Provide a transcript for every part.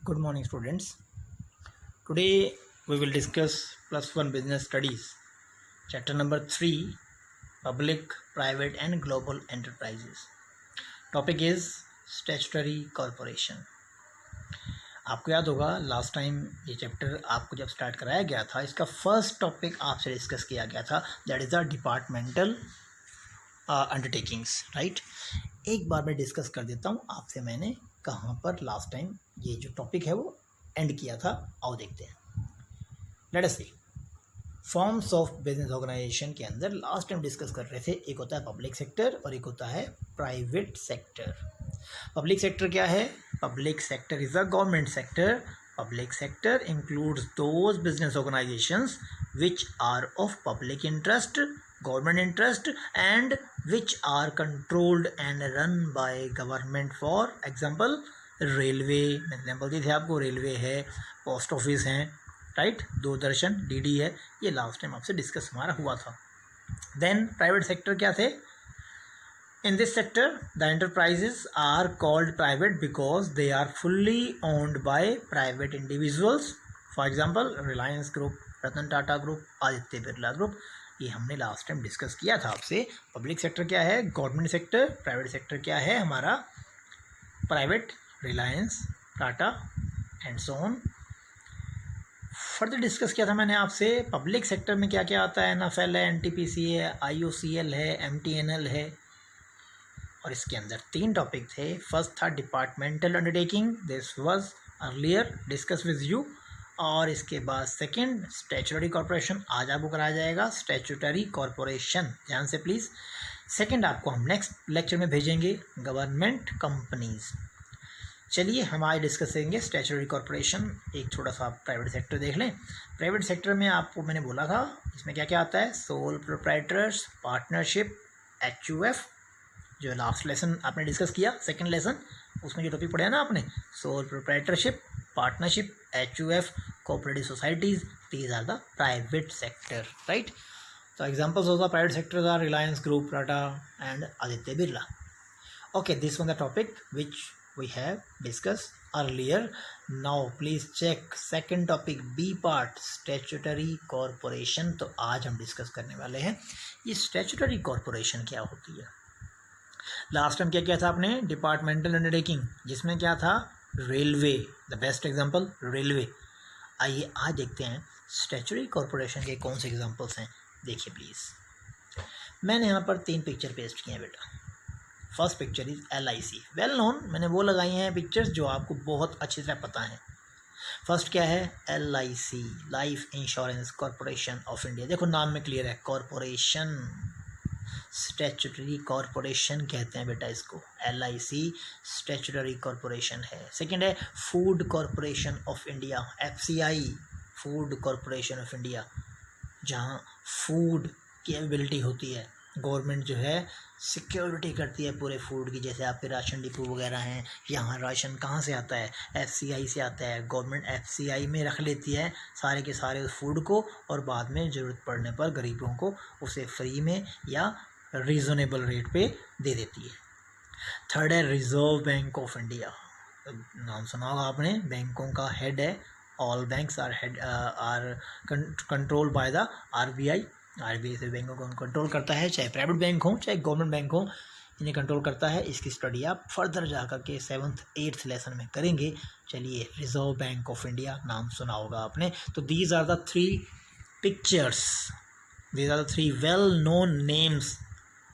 Good morning, students. Today we will discuss plus one business studies, chapter number 3, public, private, and global enterprises. Topic is statutory corporation. आपको याद होगा last time ये chapter आपको जब start कराया गया था, इसका फर्स्ट टॉपिक आपसे डिस्कस किया गया था, that is the departmental undertakings, right. एक बार मैं डिस्कस कर देता हूँ आपसे, मैंने कहाँ पर लास्ट टाइम ये जो टॉपिक है वो एंड किया था. आओ देखते हैं. Let us see. Forms of business organisation के अंदर लास्ट टाइम डिस्कस कर रहे थे, एक होता है पब्लिक सेक्टर और एक होता है प्राइवेट सेक्टर. पब्लिक सेक्टर क्या है? Public sector is a government sector. Public sector includes those business organisations which are of public interest, government interest, and which are controlled and run by government. For example, railway, example दी थी आपको, railway है, post office हैं, right, Doordarshan, DD है. ये last time आपसे discuss हमारा हुआ था. देन प्राइवेट सेक्टर क्या थे? In this sector, the enterprises are called private because they are fully owned by private individuals. For example, Reliance Group, Ratan Tata group, Aditya Birla group. ये हमने लास्ट टाइम डिस्कस किया था आपसे. पब्लिक सेक्टर क्या है? Government sector. प्राइवेट सेक्टर क्या है? हमारा private, Reliance, Tata and so on. Further discuss किया था मैंने आपसे पब्लिक सेक्टर में क्या क्या आता है. एनएफएल है, एनटीपीसी है, आईओसीएल है, एमटीएनएल है. और इसके अंदर 3 टॉपिक थे. फर्स्ट था departmental undertaking, this was earlier discuss with you. और इसके बाद सेकंड स्टैट्यूटरी कॉरपोरेशन, आज आपको कराया जाएगा स्टैट्यूटरी कॉरपोरेशन, ध्यान से प्लीज़. सेकंड आपको हम नेक्स्ट लेक्चर में भेजेंगे गवर्नमेंट कंपनीज. चलिए हम आज डिस्कस करेंगे स्टैट्यूटरी कॉरपोरेशन. एक छोटा सा आप प्राइवेट सेक्टर देख लें. प्राइवेट सेक्टर में आपको मैंने बोला था इसमें क्या क्या आता है. सोल प्रोप्राइटर्स, पार्टनरशिप, HUF, जो लास्ट लेसन आपने डिस्कस किया, सेकंड लेसन, उसमें जो टॉपिक पढ़ा ना आपने, sole proprietorship, partnership, HUF, cooperative societies, these are the private sector, right. तो examples of the private sector are Reliance group, Tata and Aditya Birla. Okay, this one the topic which we have discuss earlier. Now please check second topic, B part, statutory corporation. तो आज हम discuss करने वाले हैं ये statutory corporation क्या होती है. लास्ट टाइम क्या किया था आपने? डिपार्टमेंटल अंडरटेकिंग, जिसमें क्या था? Railway, the best example railway. आइए आज देखते हैं स्टैट्यूटरी कॉरपोरेशन के कौन से एग्जांपल्स हैं. देखिए प्लीज़, मैंने यहाँ पर 3 पिक्चर पेस्ट किए हैं बेटा. First picture is LIC, well known, मैंने वो लगाई हैं पिक्चर्स जो आपको बहुत अच्छी तरह पता है. फर्स्ट क्या है? LIC, life insurance corporation of India. देखो नाम में क्लियर है, कॉरपोरेशन, स्टैट्यूटरी कॉरपोरेशन कहते हैं बेटा इसको. LIC स्टैट्यूटरी कॉरपोरेशन है. सेकंड है food corporation of India, FCI, food corporation of India, जहाँ फूड की अवेलेबिलिटी होती है. गवर्नमेंट जो है सिक्योरिटी करती है पूरे फूड की. जैसे आपके राशन डिपो वगैरह हैं, यहाँ राशन कहाँ से आता है? FCI से आता है. गवर्नमेंट FCI में रख लेती है सारे के सारे उस फूड को, और बाद में ज़रूरत पड़ने पर गरीबों को उसे फ्री में या रीज़नेबल रेट पे दे देती है. थर्ड है रिजर्व बैंक ऑफ इंडिया. नाम सुना होगा आपने, बैंकों का हेड है. All banks are control by the RBI. RBI से बैंकों को कंट्रोल करता है, चाहे प्राइवेट बैंक हो चाहे गवर्नमेंट बैंक हो, इन्हें कंट्रोल करता है. इसकी स्टडी आप फर्दर जा कर के 7th 8th लेसन में करेंगे. चलिए, रिजर्व बैंक ऑफ इंडिया नाम सुना होगा आपने. तो these are the 3 pictures, these are the 3 well known names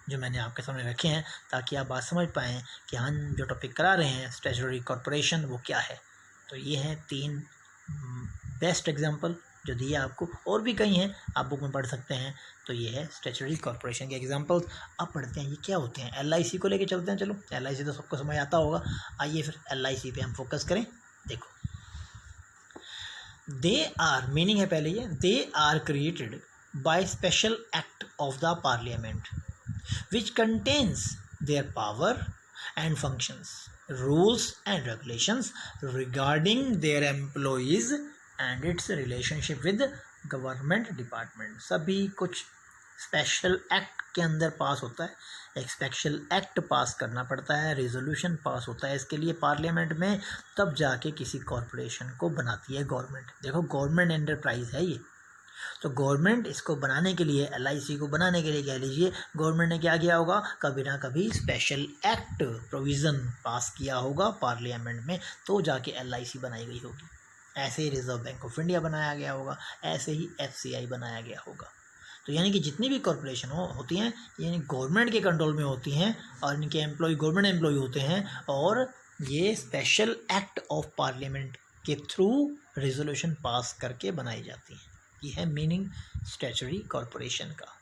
जो मैंने आपके सामने रखे हैं, ताकि आप बात समझ पाएँ कि हम जो टॉपिक करा रहे हैं स्टैट्यूटरी कॉरपोरेशन वो क्या है. तो ये हैं 3 बेस्ट एग्जांपल जो दिए आपको, और भी कई हैं, आप बुक में पढ़ सकते हैं. तो ये है स्टैट्यूटरी कॉरपोरेशन के एग्जांपल्स. अब पढ़ते हैं ये क्या होते हैं. LIC को लेके चलते हैं. चलो, LIC तो सबको समझ आता होगा. आइए फिर LIC पे हम फोकस करें. देखो, दे आर, मीनिंग है पहले ये, they are created by special act of the parliament which contains their power and functions, rules and regulations regarding their employees and its relationship with government department. सभी कुछ special act के अंदर पास होता है. एक स्पेशल एक्ट पास करना पड़ता है, रेजोल्यूशन पास होता है इसके लिए पार्लियामेंट में, तब जाके किसी कॉरपोरेशन को बनाती है गवर्नमेंट। देखो गवर्नमेंट एंटरप्राइज है ये, तो गवर्नमेंट इसको बनाने के लिए, LIC को बनाने के लिए कह लीजिए, गवर्नमेंट ने क्या किया होगा, कभी ना कभी स्पेशल एक्ट प्रोविज़न पास किया होगा पार्लियामेंट में, तो जाके LIC बनाई गई होगी। ऐसे ही रिजर्व बैंक ऑफ इंडिया बनाया गया होगा, ऐसे ही FCI बनाया गया होगा। तो यानी कि जितनी भी कॉरपोरेशन होती हैं यानी गवर्नमेंट के कंट्रोल में होती हैं और इनके एम्प्लॉय गवर्नमेंट एम्प्लॉय होते हैं, और ये स्पेशल एक्ट ऑफ पार्लियामेंट के थ्रू रेजोल्यूशन पास करके बनाई जाती हैं। ये है मीनिंग स्टैट्यूटरी कॉरपोरेशन का।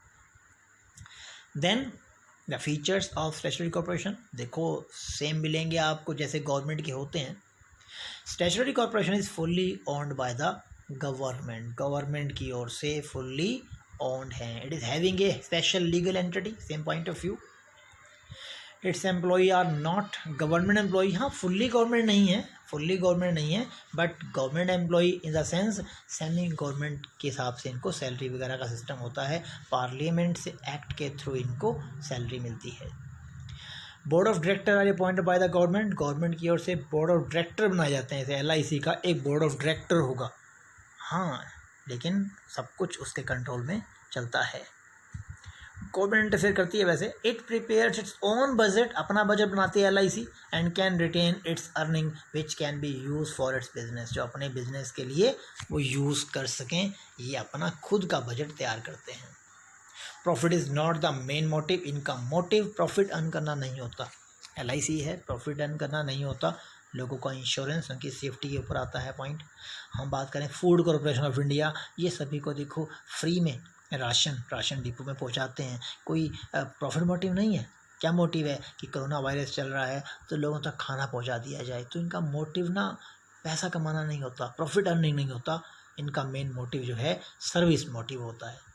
Then the features of statutory corporation, देखो सेम मिलेंगे आपको जैसे गवर्नमेंट के होते हैं। Statutory corporation is fully owned by the government, government की ओर से फुल्ली ओन्ड है। It is having a special legal entity, same point of view. Its employee are not government employee, हाँ फुल्ली गवर्नमेंट नहीं है, फुल्ली गवर्नमेंट नहीं है, but government employee in the sense semi government के हिसाब से इनको सैलरी वगैरह का सिस्टम होता है, पार्लियामेंट से एक्ट के थ्रू इनको सैलरी मिलती है। Board of director are appointed by the government, government की ओर से बोर्ड ऑफ डायरेक्टर बनाए जाते हैं। जैसे LIC का एक बोर्ड ऑफ डायरेक्टर होगा, हाँ, लेकिन सब कुछ उसके कंट्रोल में चलता है। गवर्नमेंट इंटरफेयर करती है वैसे। It prepares its own budget, अपना बजट बनाती है LIC, and can retain its earning which can be use for its business, जो अपने बिजनेस के लिए वो यूज़ कर सकें, ये अपना खुद का बजट तैयार करते हैं। Profit is not the main motive, इनका मोटिव प्रॉफिट अर्न करना नहीं होता। LIC है, प्रॉफिट अर्न करना नहीं होता, लोगों का इंश्योरेंस, उनकी सेफ्टी के ऊपर आता है पॉइंट। हम बात करें फूड कॉरपोरेशन ऑफ इंडिया, ये सभी को देखो फ्री में राशन डिपो में पहुंचाते हैं, कोई प्रॉफिट मोटिव नहीं है। क्या मोटिव है कि कोरोना वायरस चल रहा है तो लोगों तक खाना पहुंचा दिया जाए, तो इनका मोटिव ना पैसा कमाना नहीं होता, प्रॉफिट अर्निंग नहीं होता, इनका मेन मोटिव जो है सर्विस मोटिव होता है।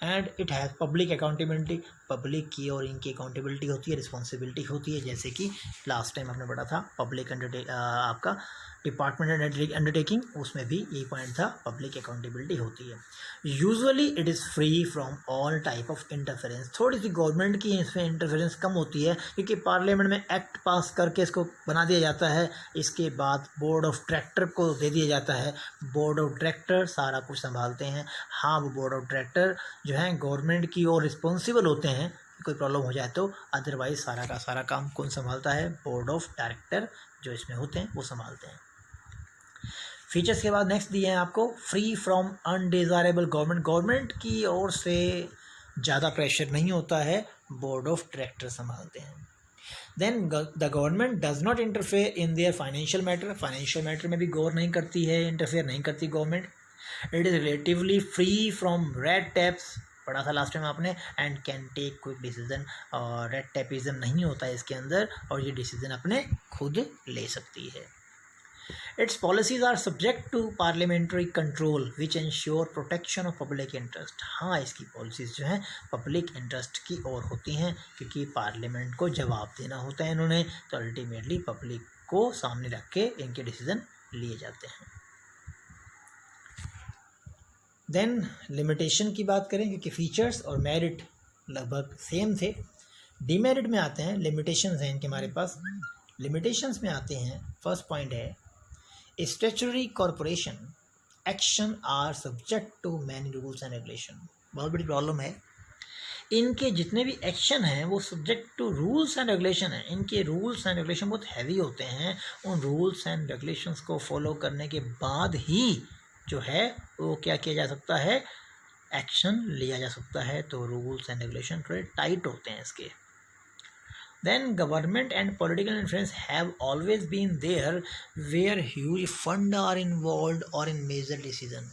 And it has public accountability, public की और इनकी अकाउंटेबिलिटी होती है, रिस्पॉन्सिबिलिटी होती है, जैसे कि लास्ट टाइम आपने पढ़ा था पब्लिक आपका डिपार्टमेंट अंडरटेकिंग, उसमें भी यही पॉइंट था, पब्लिक अकाउंटेबिलिटी होती है। Usually it is free from all type of interference, थोड़ी सी गवर्नमेंट की इसमें इंटरफेरेंस कम होती है, क्योंकि पार्लियामेंट में एक्ट पास करके इसको बना दिया जाता है, इसके बाद बोर्ड ऑफ डायरेक्टर को दे दिया जाता है, बोर्ड ऑफ डायरेक्टर सारा कुछ संभालते हैं। हाँ, वो बोर्ड ऑफ डायरेक्टर जो हैं गवर्नमेंट की ओर रिस्पॉन्सिबल होते हैं, कोई प्रॉब्लम हो जाए तो, अदरवाइज सारा का सारा काम कौन संभालता है, बोर्ड ऑफ डायरेक्टर जो इसमें होते हैं वो संभालते हैं। फीचर्स के बाद नेक्स्ट दिए हैं आपको, free from undesirable government, government की ओर से ज़्यादा प्रेशर नहीं होता है, बोर्ड ऑफ डायरेक्टर संभालते हैं। Then the government does not interfere in their financial matter, financial matter में भी गौर नहीं करती है, इंटरफेयर नहीं करती government. It is relatively free from red tapes, पढ़ा था लास्ट टाइम आपने, and can take quick decision, और रेड टैपिज्म नहीं होता है इसके अंदर, और ये डिसीजन अपने खुद ले सकती है। Its policies are subject to parliamentary control which ensure protection of public interest, हाँ इसकी पॉलिसीज़ जो हैं पब्लिक इंटरेस्ट की ओर होती हैं, क्योंकि पार्लियामेंट को जवाब देना होता है इन्होंने, तो अल्टीमेटली पब्लिक को सामने रख के इनके डिसीजन लिए जाते हैं। देन लिमिटेशन की बात करें, क्योंकि फीचर्स और मेरिट लगभग सेम थे, डीमेरिट में आते हैं, लिमिटेशंस हैं इनके हमारे पास। लिमिटेशंस में आते हैं, फर्स्ट पॉइंट है statutory corporation action are subject to many rules and regulation, बहुत बड़ी प्रॉब्लम है, इनके जितने भी एक्शन हैं वो subject to rules and regulation है, इनके रूल्स एंड रेगुलेशन बहुत हैवी होते हैं, उन रूल्स एंड रेगुलेशंस को फॉलो करने के बाद ही जो है वो क्या किया जा सकता है, एक्शन लिया जा सकता है, तो रूल्स एंड रेगुलेशन थोड़े टाइट होते हैं इसके। Then government and political influence have always been there where huge fund are involved or in major decision।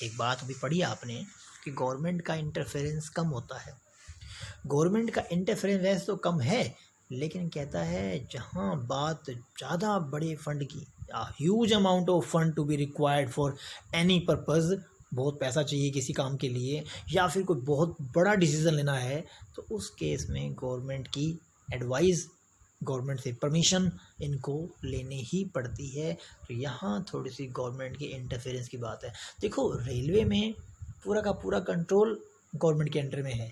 एक बात अभी पढ़ी आपने कि गवर्नमेंट का इंटरफेरेंस कम होता है, गवर्नमेंट का इंटरफेरेंस वैसे तो कम है, लेकिन कहता है जहाँ बात ज़्यादा बड़े फंड की, huge amount of fund to be required for any purpose, बहुत पैसा चाहिए किसी काम के लिए, या फिर कोई बहुत बड़ा डिसीज़न लेना है, तो उस केस में गवर्नमेंट की एडवाइस, गवर्नमेंट से परमिशन इनको लेनी ही पड़ती है, तो यहाँ थोड़ी सी गवर्नमेंट की इंटरफेरेंस की बात है। देखो रेलवे में पूरा का पूरा कंट्रोल गवर्नमेंट के अंडर में है,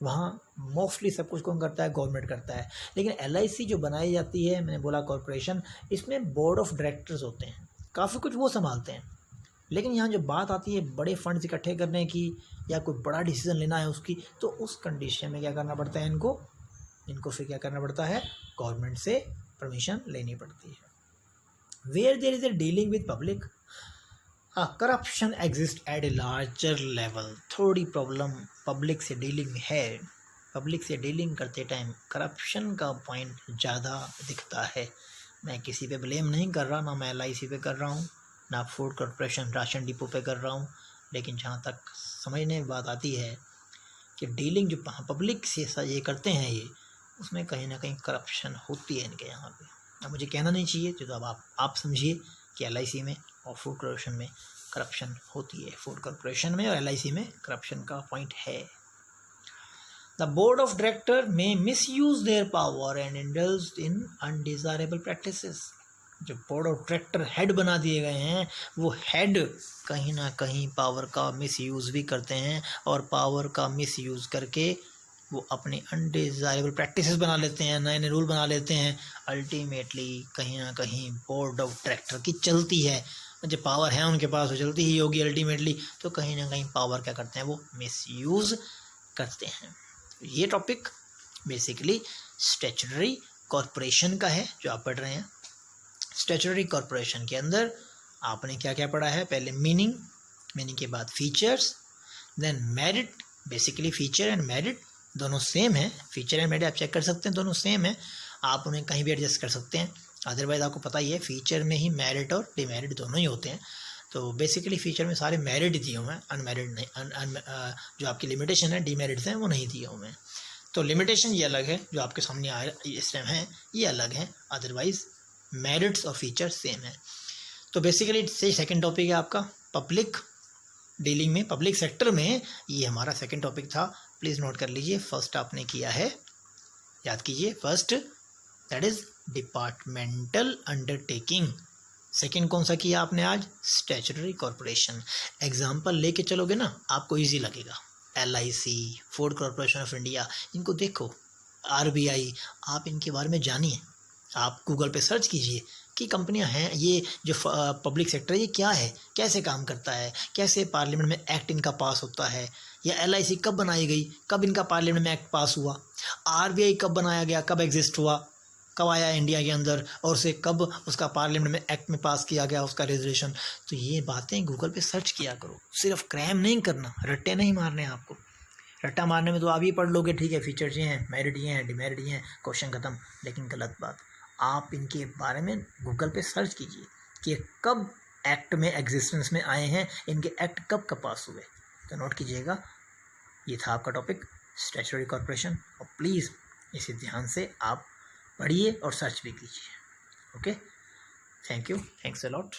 वहाँ मोस्टली सब कुछ कौन करता है? गवर्नमेंट करता है। लेकिन LIC जो बनाई जाती है, मैंने बोला कॉरपोरेशन, इसमें बोर्ड ऑफ डायरेक्टर्स होते हैं, काफ़ी कुछ वो संभालते हैं। लेकिन यहाँ जो बात आती है बड़े फंड्स इकट्ठे करने की या कोई बड़ा डिसीजन लेना है उसकी, तो उस कंडीशन में क्या करना पड़ता है इनको फिर क्या करना पड़ता है? गवर्नमेंट से परमिशन लेनी पड़ती है। Where there is a dealing with public, corruption exist at a larger level. थोड़ी प्रॉब्लम पब्लिक से डीलिंग है, पब्लिक से डीलिंग करते टाइम करप्शन का पॉइंट ज़्यादा दिखता है। मैं किसी पे ब्लेम नहीं कर रहा, ना मैं LIC पे कर रहा हूँ, ना फूड कॉरपोरेशन राशन डिपो पे कर रहा हूँ, लेकिन जहाँ तक समझने की बात आती है कि डीलिंग जो पब्लिक से ये करते हैं ये, उसमें कहीं ना कहीं करप्शन होती है इनके यहाँ पे। अब मुझे कहना नहीं चाहिए, तो अब आप समझिए कि LIC में और फूड कॉरपोरेशन में करप्शन होती है। फूड कॉरपोरेशन में और LIC में करप्शन का पॉइंट है। द बोर्ड ऑफ डायरेक्टर में misuse their power and indulge in undesirable practices. जो बोर्ड ऑफ डायरेक्टर हेड बना दिए गए हैं, वो हेड कहीं ना कहीं पावर का मिसयूज़ भी करते हैं, और पावर का मिसयूज़ करके वो अपनी अनडिजायरेबल प्रैक्टिसेस बना लेते हैं, नए नए रूल बना लेते हैं। अल्टीमेटली कहीं ना कहीं बोर्ड ऑफ डायरेक्टर की चलती है, जो पावर है उनके पास वो चलती ही होगी अल्टीमेटली, तो कहीं ना कहीं पावर क्या करते हैं? वो मिसयूज़ करते हैं। ये टॉपिक बेसिकली स्टैट्यूटरी कॉरपोरेशन का है जो आप पढ़ रहे हैं। स्टैट्यूटरी कॉरपोरेशन के अंदर आपने क्या क्या पढ़ा है? पहले मीनिंग के बाद features, then merit. Basically feature and merit दोनों सेम है, फीचर एंड मेरिट आप चेक कर सकते हैं, दोनों सेम है, आप उन्हें कहीं भी एडजस्ट कर सकते हैं। अदरवाइज आपको पता ही है फीचर में ही मेरिट और डिमेरिट दोनों ही होते हैं। तो बेसिकली फीचर में सारे मेरिट दिए हुए हैं, अनमेरिट नहीं, जो आपकी लिमिटेशन है डिमेरिट्स हैं वो नहीं दिए हुए हैं। तो लिमिटेशन ये अलग है, जो आपके सामने आ इस टाइम है ये अलग है, अदरवाइज मेरिट्स और फीचर सेम है। तो बेसिकली सेकंड टॉपिक है आपका पब्लिक डीलिंग में, पब्लिक सेक्टर में, ये हमारा सेकंड टॉपिक था। प्लीज़ नोट कर लीजिए, फर्स्ट आपने किया है, याद कीजिए, first that is departmental undertaking. Second कौन सा किया आपने आज? Statutory corporation. एग्जाम्पल लेके चलोगे ना आपको ईजी लगेगा। LIC, food corporation of India, इनको देखो, RBI, आप इनके बारे में जानिए, आप गूगल पे सर्च कीजिए कि कंपनियां हैं, ये जो पब्लिक सेक्टर है ये क्या है, कैसे काम करता है, कैसे पार्लियामेंट में एक्ट इनका पास होता है, या LIC कब बनाई गई, कब इनका पार्लियामेंट में एक्ट पास हुआ, RBI कब बनाया गया, कब एग्जिस्ट हुआ, कब आया इंडिया के अंदर, और से कब उसका पार्लियामेंट में एक्ट में पास किया गया उसका रेजोल्यूशन। तो ये बातें गूगल पे सर्च किया करो, सिर्फ क्रैम नहीं करना, रट्टे नहीं मारने आपको। रट्टा मारने में तो आप ही पढ़ लोगे, ठीक है फीचर्स ये हैं, मेरिट ये हैं, डिमेरिट ये हैं, क्वेश्चन खत्म। लेकिन गलत बात, आप इनके बारे में गूगल पे सर्च कीजिए कि कब एक्ट में एग्जिस्टेंस में आए हैं, इनके एक्ट कब पास हुए। तो नोट कीजिएगा, ये था आपका टॉपिक स्टैट्यूटरी कॉरपोरेशन, और प्लीज़ इसे ध्यान से आप पढ़िए और सर्च भी कीजिए। Okay, thank you, thanks a lot.